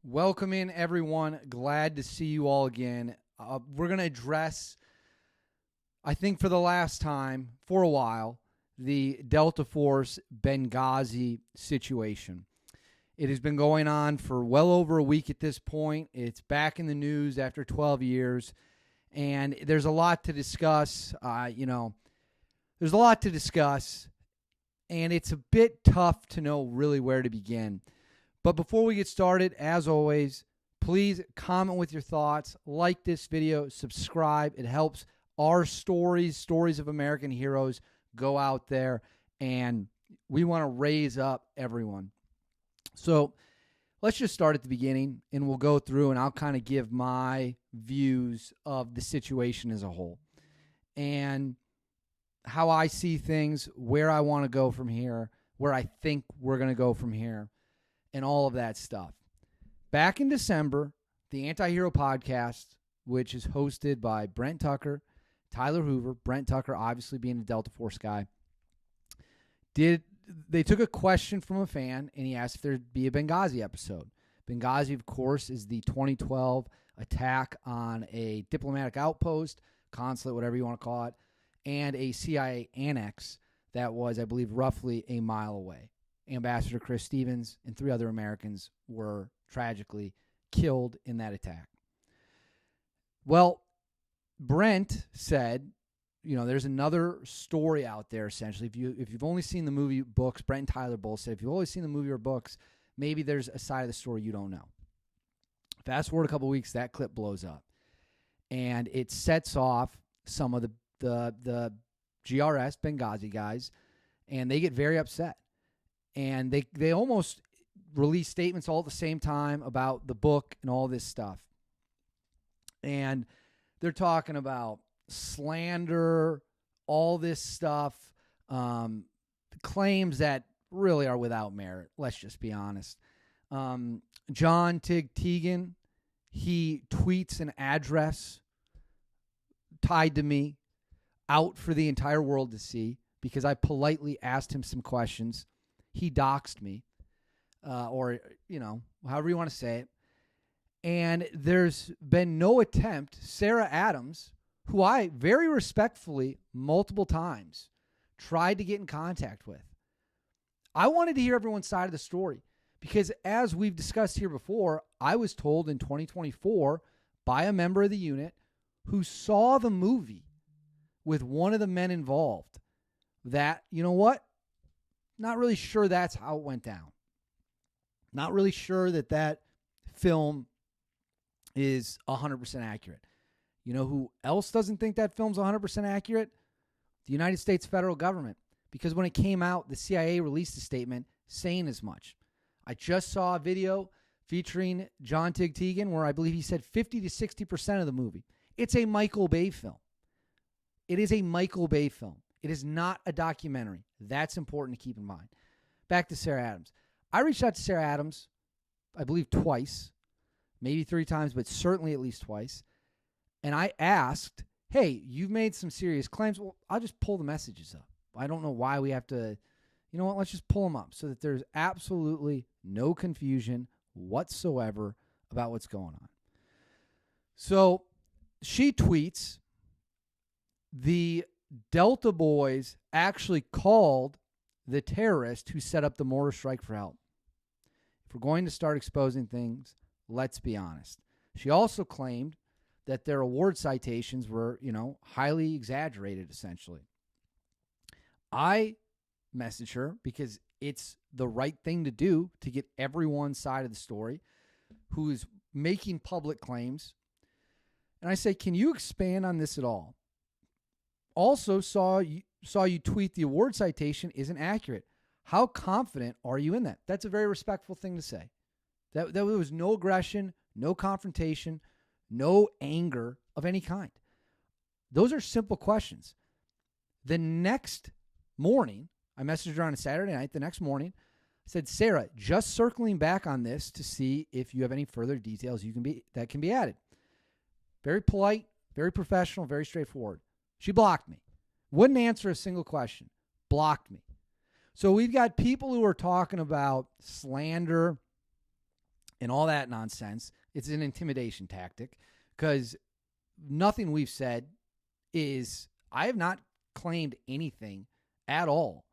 Welcome in, everyone. Glad to see you all again. We're going to address, I think for the last time, for a while, the Delta Force Benghazi situation. It has been going on for well over a week at this point. It's back in the news after 12 years, and there's a lot to discuss. There's a lot to discuss, and it's a bit tough to know really where to begin. But before we get started, as always, please comment with your thoughts, like this video, subscribe. It helps our stories of American heroes, go out there, and we want to raise up everyone. So let's just start at the beginning, and we'll go through, and I'll kind of give my views of the situation as a whole and how I see things, where I want to go from here, where I think we're going to go from here, and all of that stuff. Back in December, the Anti-Hero Podcast, which is hosted by Brent Tucker, Tyler Hoover, Brent Tucker obviously being a Delta Force guy, they took a question from a fan, and he asked if there'd be a Benghazi episode. Benghazi, of course, is the 2012 attack on a diplomatic outpost, consulate, whatever you want to call it, and a CIA annex that was, I believe, roughly a mile away. Ambassador Chris Stevens and 3 other Americans were tragically killed in that attack. Well, Brent said, there's another story out there, essentially. If you've only seen the movie, books, Brent and Tyler both said, if you've only seen the movie or books, maybe there's a side of the story you don't know. Fast forward a couple weeks, that clip blows up. And it sets off some of the GRS, Benghazi guys, and they get very upset. And they almost release statements all at the same time about the book and all this stuff. And they're talking about slander, all this stuff, claims that really are without merit. Let's just be honest. John Tig Teagan, he tweets an address tied to me out for the entire world to see because I politely asked him some questions. He doxed me, or, however you want to say it. And there's been no attempt. Sarah Adams, who I very respectfully multiple times tried to get in contact with. I wanted to hear everyone's side of the story because, as we've discussed here before, I was told in 2024 by a member of the unit who saw the movie with one of the men involved that, you know what? Not really sure that's how it went down. Not really sure that film is 100% accurate. You know who else doesn't think that film's 100% accurate? The United States federal government. Because when it came out, the CIA released a statement saying as much. I just saw a video featuring John Tig Teagan where I believe he said 50 to 60% of the movie. It's a Michael Bay film. It is a Michael Bay film. It is not a documentary. That's important to keep in mind. Back to Sarah Adams. I reached out to Sarah Adams, I believe twice, maybe 3 times, but certainly at least twice. And I asked, hey, you've made some serious claims. Well, I'll just pull the messages up. I don't know why we have to, let's just pull them up so that there's absolutely no confusion whatsoever about what's going on. So she tweets, the Delta boys actually called the terrorist who set up the mortar strike for help. If we're going to start exposing things, let's be honest. She also claimed that their award citations were, highly exaggerated, essentially. I messaged her because it's the right thing to do to get everyone's side of the story who is making public claims. And I say, can you expand on this at all? Also saw you tweet the award citation isn't accurate. How confident are you in that? That's a very respectful thing to say. That there was no aggression, no confrontation, no anger of any kind. Those are simple questions. The next morning, I messaged her on a Saturday night. The next morning, I said, Sarah, just circling back on this to see if you have any further details that can be added. Very polite, very professional, very straightforward. She blocked me. Wouldn't answer a single question. Blocked me. So we've got people who are talking about slander and all that nonsense. It's an intimidation tactic because nothing we've said is, I have not claimed anything at all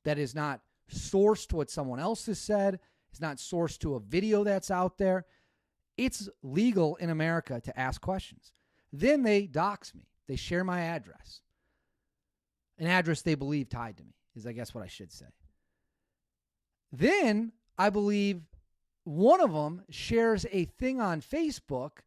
that is not sourced to what someone else has said. It's not sourced to a video that's out there. It's legal in America to ask questions. Then they dox me. They share my address. An address they believe tied to me is, I guess, what I should say. Then I believe one of them shares a thing on Facebook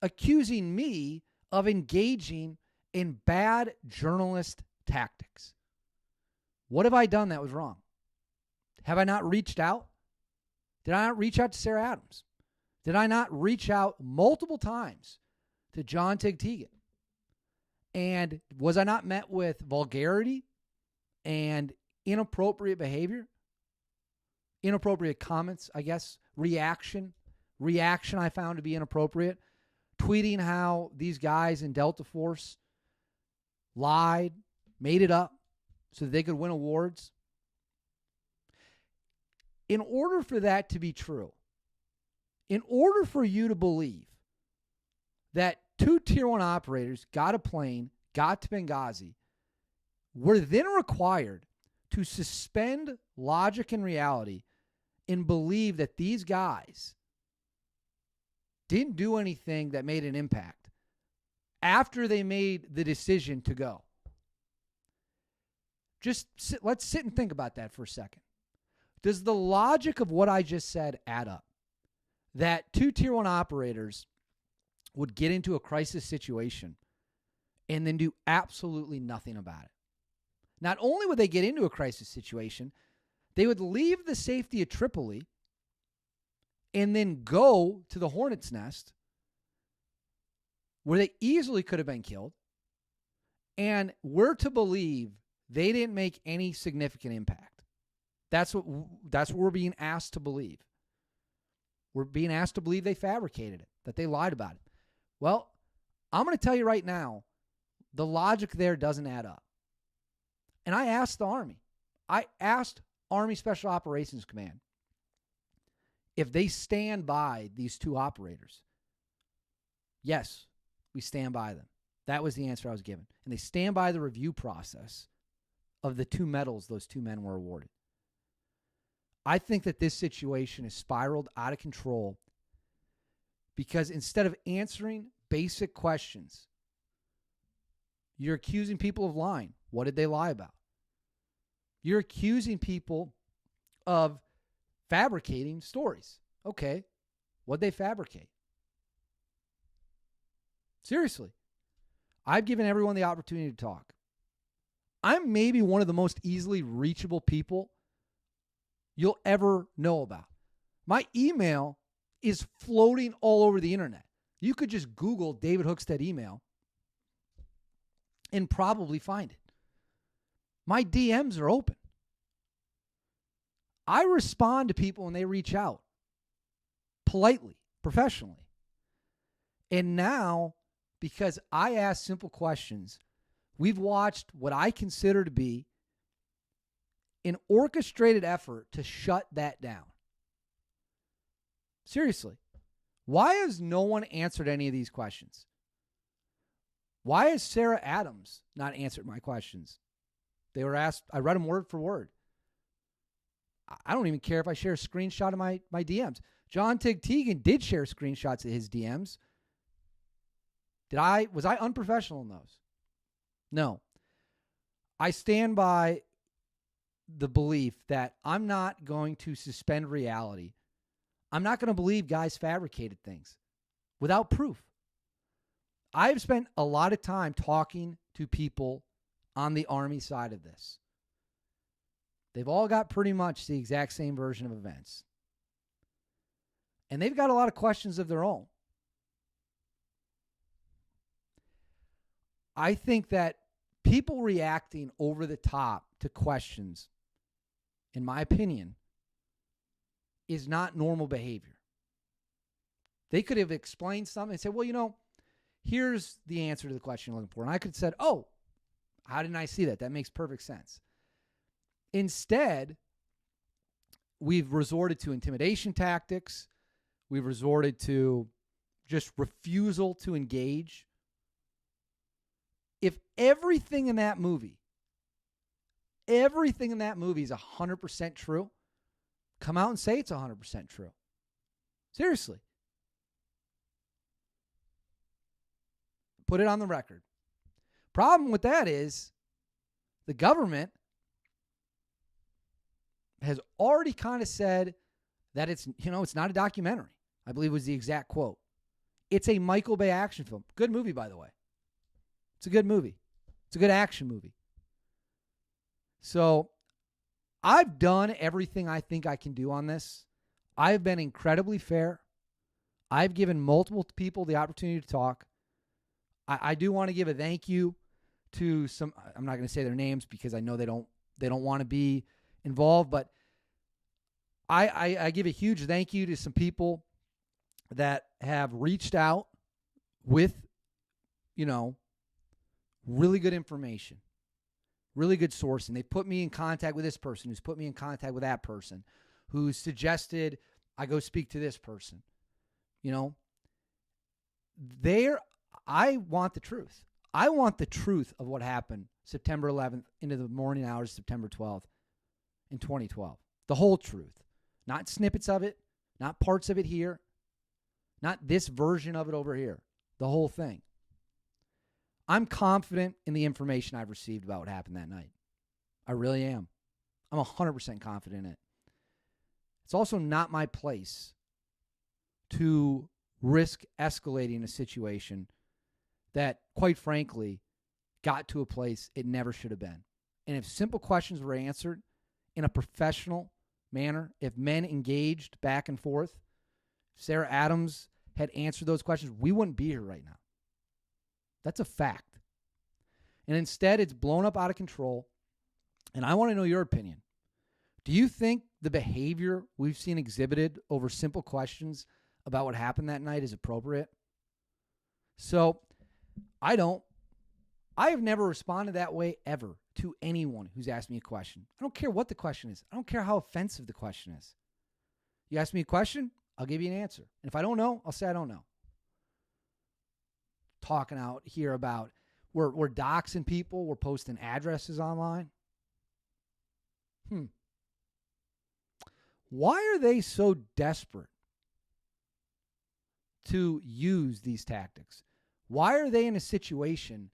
accusing me of engaging in bad journalist tactics. What have I done that was wrong? Have I not reached out? Did I not reach out to Sarah Adams? Did I not reach out multiple times to John Tig-Tegan? And was I not met with vulgarity and inappropriate behavior? Inappropriate comments, I guess. Reaction I found to be inappropriate. Tweeting how these guys in Delta Force lied, made it up so that they could win awards. In order for that to be true, in order for you to believe that 2 Tier 1 operators got a plane, got to Benghazi, were then required to suspend logic and reality and believe that these guys didn't do anything that made an impact after they made the decision to go. Let's sit and think about that for a second. Does the logic of what I just said add up? That 2 Tier 1 operators would get into a crisis situation and then do absolutely nothing about it. Not only would they get into a crisis situation, they would leave the safety of Tripoli and then go to the Hornet's Nest where they easily could have been killed, and we're to believe they didn't make any significant impact. That's what we're being asked to believe. We're being asked to believe they fabricated it, that they lied about it. Well, I'm going to tell you right now, the logic there doesn't add up. And I asked the Army. I asked Army Special Operations Command if they stand by these 2 operators. Yes, we stand by them. That was the answer I was given. And they stand by the review process of the 2 medals those 2 men were awarded. I think that this situation is spiraled out of control because instead of answering basic questions, you're accusing people of lying. What did they lie about? You're accusing people of fabricating stories. Okay, what'd they fabricate? Seriously. I've given everyone the opportunity to talk. I'm maybe one of the most easily reachable people you'll ever know about. My email is floating all over the internet. You could just Google David Hookstead email and probably find it. My DMs are open. I respond to people when they reach out politely, professionally. And now, because I ask simple questions, we've watched what I consider to be an orchestrated effort to shut that down. Seriously. Why has no one answered any of these questions? Why has Sarah Adams not answered my questions? They were asked, I read them word for word. I don't even care if I share a screenshot of my DMs. John Tig-Tegan did share screenshots of his DMs. Was I unprofessional in those? No. I stand by the belief that I'm not going to suspend reality. I'm not going to believe guys fabricated things without proof. I've spent a lot of time talking to people on the Army side of this. They've all got pretty much the exact same version of events. And they've got a lot of questions of their own. I think that people reacting over the top to questions, in my opinion, is not normal behavior. They could have explained something and said, well, here's the answer to the question you're looking for. And I could have said, oh, how didn't I see that? That makes perfect sense. Instead, we've resorted to intimidation tactics. We've resorted to just refusal to engage. If everything in that movie is 100% true, come out and say it's 100% true. Seriously. Put it on the record. Problem with that is the government has already kind of said that it's not a documentary. I believe was the exact quote. It's a Michael Bay action film. Good movie, by the way. It's a good movie. It's a good action movie. So I've done everything I think I can do on this. I've been incredibly fair. I've given multiple people the opportunity to talk. I do want to give a thank you to some. I'm not going to say their names because I know they don't want to be involved, but I give a huge thank you to some people that have reached out with, really good information, really good sourcing. They put me in contact with this person, who's put me in contact with that person, who suggested I go speak to this person. I want the truth. I want the truth of what happened September 11th into the morning hours of September 12th in 2012. The whole truth. Not snippets of it, not parts of it here, not this version of it over here. The whole thing. I'm confident in the information I've received about what happened that night. I really am. I'm 100% confident in it. It's also not my place to risk escalating a situation that, quite frankly, got to a place it never should have been. And if simple questions were answered in a professional manner, if men engaged back and forth, Sarah Adams had answered those questions, we wouldn't be here right now. That's a fact. And instead, it's blown up out of control. And I want to know your opinion. Do you think the behavior we've seen exhibited over simple questions about what happened that night is appropriate? So, I don't. I have never responded that way ever to anyone who's asked me a question. I don't care what the question is. I don't care how offensive the question is. You ask me a question, I'll give you an answer. And if I don't know, I'll say I don't know. Talking out here about we're doxing people, we're posting addresses online. Why are they so desperate to use these tactics? Why are they in a situation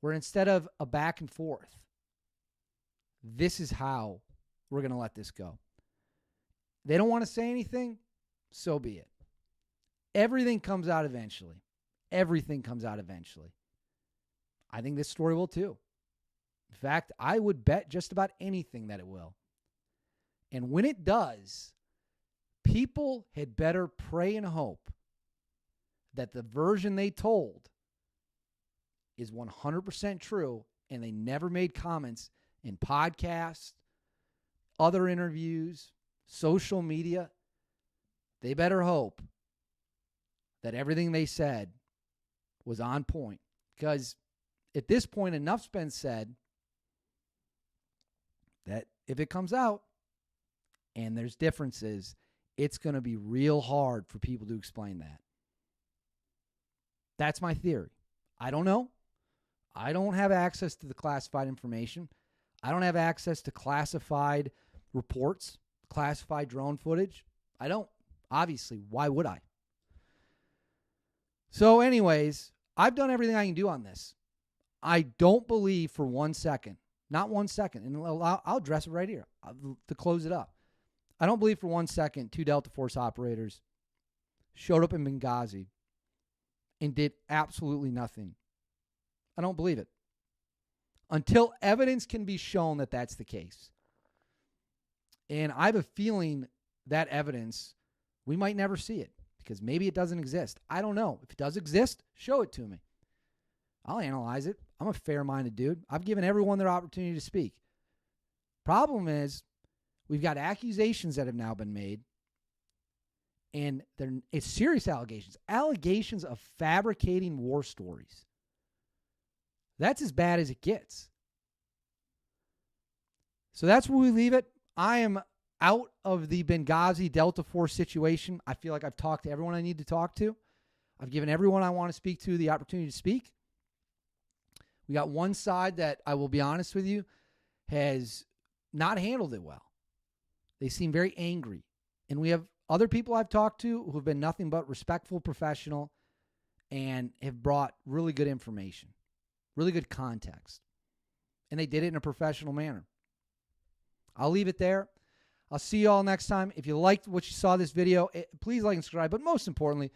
where instead of a back and forth, this is how we're going to let this go? They don't want to say anything, so be it. Everything comes out eventually. Everything comes out eventually. I think this story will too. In fact, I would bet just about anything that it will. And when it does, people had better pray and hope that the version they told is 100% true, and they never made comments in podcasts, other interviews, social media. They better hope that everything they said was on point. Because at this point, enough's been said that if it comes out and there's differences, it's going to be real hard for people to explain that. That's my theory. I don't know. I don't have access to the classified information. I don't have access to classified reports, classified drone footage. I don't. Obviously, why would I? So anyways, I've done everything I can do on this. I don't believe for 1 second, not 1 second, and I'll address it right here to close it up. I don't believe for 1 second 2 Delta Force operators showed up in Benghazi and did absolutely nothing. I don't believe it. Until evidence can be shown that that's the case. And I have a feeling that evidence, we might never see it because maybe it doesn't exist. I don't know. If it does exist, show it to me. I'll analyze it. I'm a fair-minded dude. I've given everyone their opportunity to speak. Problem is, we've got accusations that have now been made, and it's serious allegations. Allegations of fabricating war stories. That's as bad as it gets. So that's where we leave it. I am out of the Benghazi Delta Force situation, I feel like I've talked to everyone I need to talk to. I've given everyone I want to speak to the opportunity to speak. We got one side that, I will be honest with you, has not handled it well. They seem very angry. And we have other people I've talked to who have been nothing but respectful, professional, and have brought really good information, really good context. And they did it in a professional manner. I'll leave it there. I'll see you all next time. If you liked what you saw this video, please like and subscribe. But most importantly,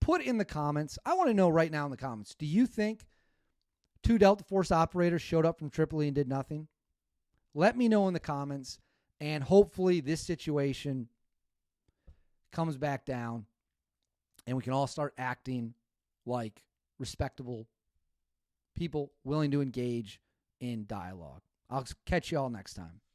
put in the comments. I want to know right now in the comments, do you think 2 Delta Force operators showed up from Tripoli and did nothing? Let me know in the comments, and hopefully this situation comes back down and we can all start acting like respectable people willing to engage in dialogue. I'll catch you all next time.